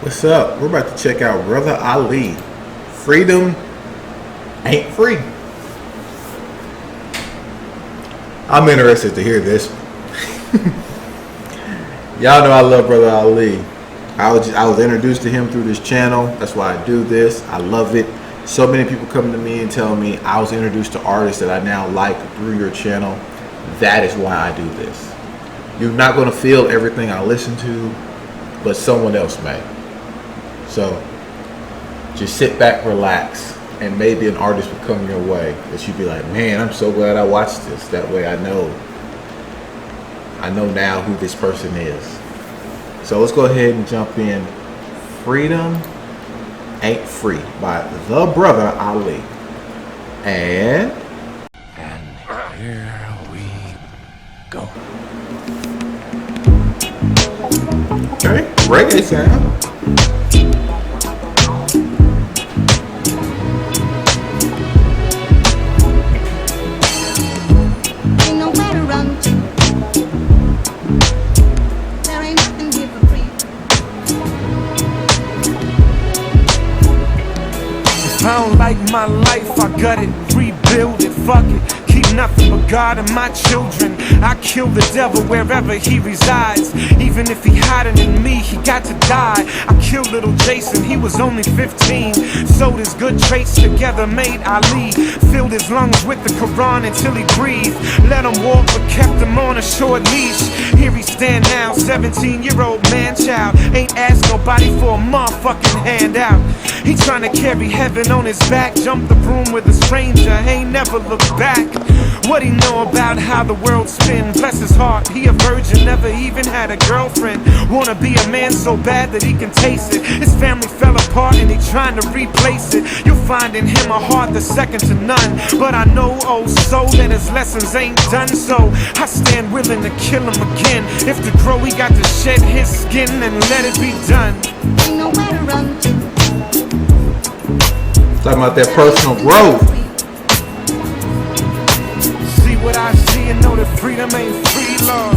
What's up? We're about to check out Brother Ali. Freedom ain't free. I'm interested to hear this. Y'all know I love Brother Ali. I was introduced to him through this channel. That's why I do this. I love it. So many people come to me and tell me I was introduced to artists that I now like through your channel. That is why I do this. You're not going to feel everything I listen to, but someone else may. So just sit back, relax, and maybe an artist will come your way that you'd be like, man, I'm so glad I watched this. That way I know now who this person is. So let's go ahead and jump in. Freedom Ain't Free by the Brother Ali. And here we go. Okay, reggae sound. I don't like my life, I gut it, rebuild it, fuck it. Keep nothing but God and my children. I kill the devil wherever he resides. Even if he hiding in me, he got to die. I killed little Jason, he was only 15. Sewed his good traits together, made Ali. Filled his lungs with the Quran until he breathed. Let him walk but kept him on a short leash. Here he stand now, 17-year-old man child. Ain't asked nobody for a motherfucking handout. He trying to carry heaven on his back. Jump the broom with a stranger, ain't never looked back. What he know about how the world spin? Bless his heart, he a virgin, never even had a girlfriend. Wanna be a man so bad that he can taste it. His family fell apart and he trying to replace it. You'll find in him a heart that's second to none. But I know, oh so, that his lessons ain't done. So I stand willing to kill him again. If to grow he got to shed his skin and let it be done. Ain't nowhere to run to. Talking about that personal growth. See what I see and know that freedom ain't free, Lord.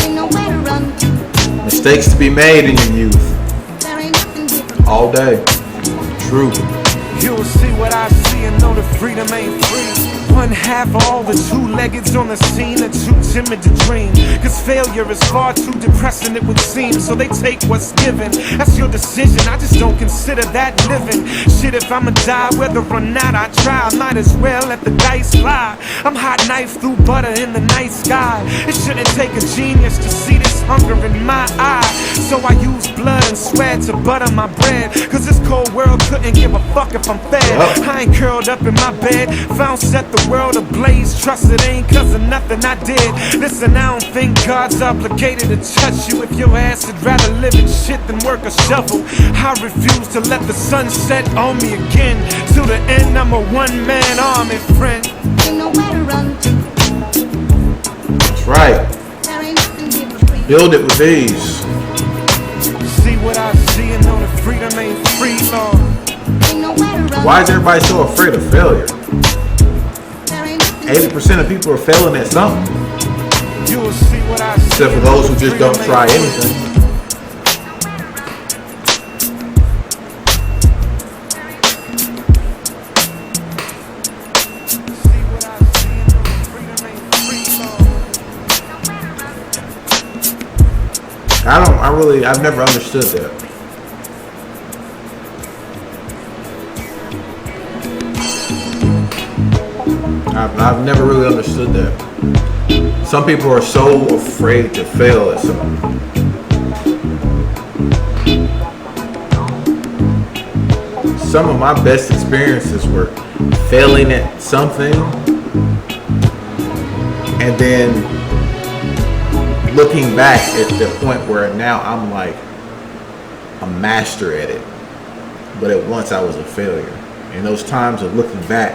Ain't nowhere to run to. Mistakes to be made in your youth. There ain't nothing different. All day. True. You'll see what I see and know that freedom ain't free. One half of all the two-leggeds on the scene are too timid to dream. Cause failure is far too depressing, it would seem. So they take what's given. That's your decision, I just don't consider that living. Shit, if I'ma die, whether or not I try, I might as well let the dice fly. I'm hot knife through butter in the night sky. It shouldn't take a genius to see this hunger in my eye. So I use blood and sweat to butter my bread. Cause this cold world couldn't give a fuck if I'm fed. I ain't curled up in my bed, found set the world ablaze. Trust it ain't cause of nothing I did. Listen, I don't think God's obligated to touch you. If your ass would rather live in shit than work a shovel, I refuse to let the sun set on me again. Till the end, I'm a one-man army, friend. Ain't nowhere to run to. That's right. Build it with ease. See what I see and know that freedom ain't free, Lord. Why is everybody so afraid of failure? 80% of people are failing at something. You'll see what I see. Except for those who just don't try anything. I've never understood that. I've never really understood that. Some people are so afraid to fail at something. Some of my best experiences were failing at something and then looking back at the point where now I'm like a master at it. But at once I was a failure. And those times of looking back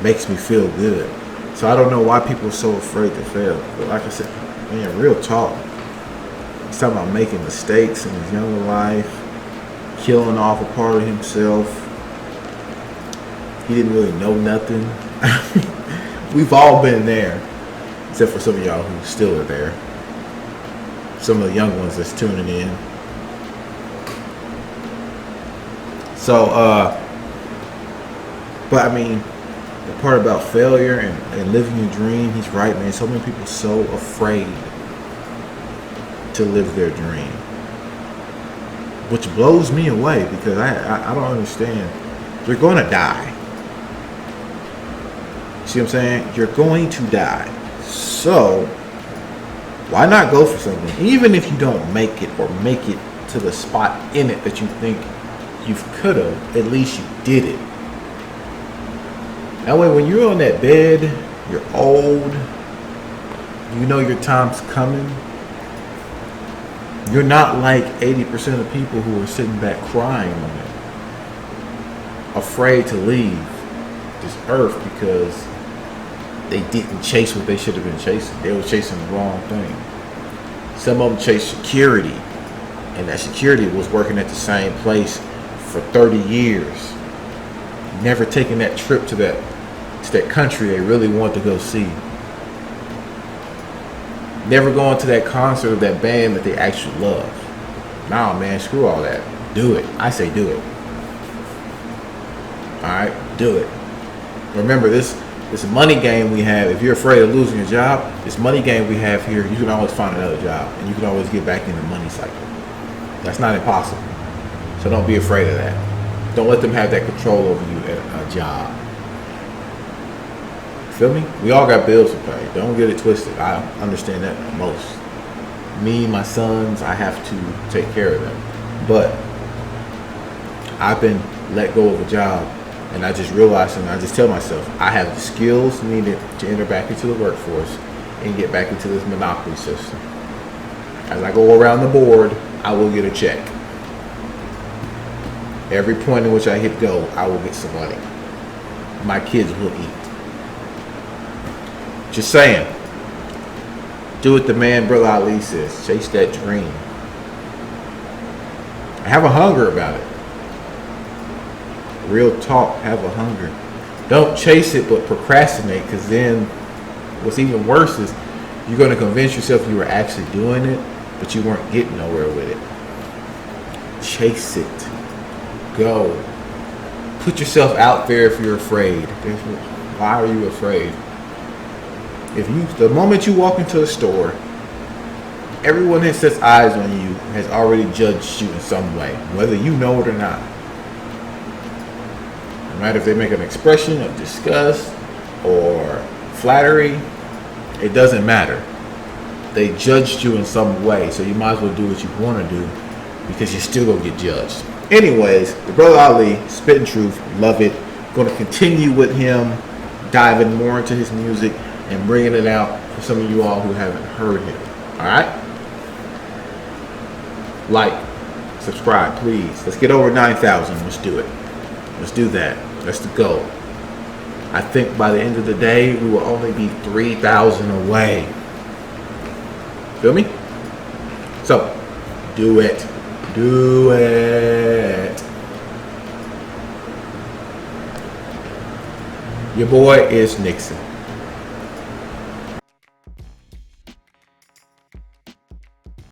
makes me feel good. So I don't know why people are so afraid to fail. But like I said, man, real talk. He's talking about making mistakes in his younger life, killing off a part of himself. He didn't really know nothing. We've all been there, except for some of y'all who still are there. Some of the young ones that's tuning in. So, but I mean, the part about failure and living your dream, he's right, man. So many people so afraid to live their dream, which blows me away because I don't understand. You're going to die. See what I'm saying? You're going to die. So why not go for something? Even if you don't make it or make it to the spot in it that you think you could have, at least you did it. That way when you're on that bed, you're old, you know your time's coming. You're not like 80% of people who are sitting back crying on it, afraid to leave this earth because they didn't chase what they should have been chasing. They were chasing the wrong thing. Some of them chased security, and that security was working at the same place for 30 years, never taking that trip to that country they really want to go see, never going to that concert of that band that they actually love. Nah, man, screw all that. Do it. I say do it. All right, do it. Remember this money game we have. If you're afraid of losing your job, this money game we have here, you can always find another job and you can always get back in the money cycle. That's not impossible. So don't be afraid of that. Don't let them have that control over you at a job. Feel me? We all got bills to pay. Don't get it twisted. I understand that most. Me, my sons, I have to take care of them. But I've been let go of a job, and I just realized, and I just tell myself, I have the skills needed to enter back into the workforce and get back into this monopoly system. As I go around the board, I will get a check. Every point in which I hit go, I will get some money. My kids will eat. Just saying. Do what the man, Brother Ali, says. Chase that dream. Have a hunger about it. Real talk, have a hunger. Don't chase it, but procrastinate, because then what's even worse is you're going to convince yourself you were actually doing it, but you weren't getting nowhere with it. Chase it. Go. Put yourself out there if you're afraid. Why are you afraid? The moment you walk into a store, everyone that sets eyes on you has already judged you in some way, whether you know it or not. No matter if they make an expression of disgust or flattery, it doesn't matter. They judged you in some way, so you might as well do what you want to do because you're still going to get judged. Anyways, the Brother Ali, spitting truth, love it. Going to continue with him, diving more into his music and bringing it out for some of you all who haven't heard him. All right? Like, subscribe, please. Let's get over 9,000. Let's do it. Let's do that. That's the goal. I think by the end of the day, we will only be 3,000 away. Feel me? So, do it. Do it. Your boy is Nixon.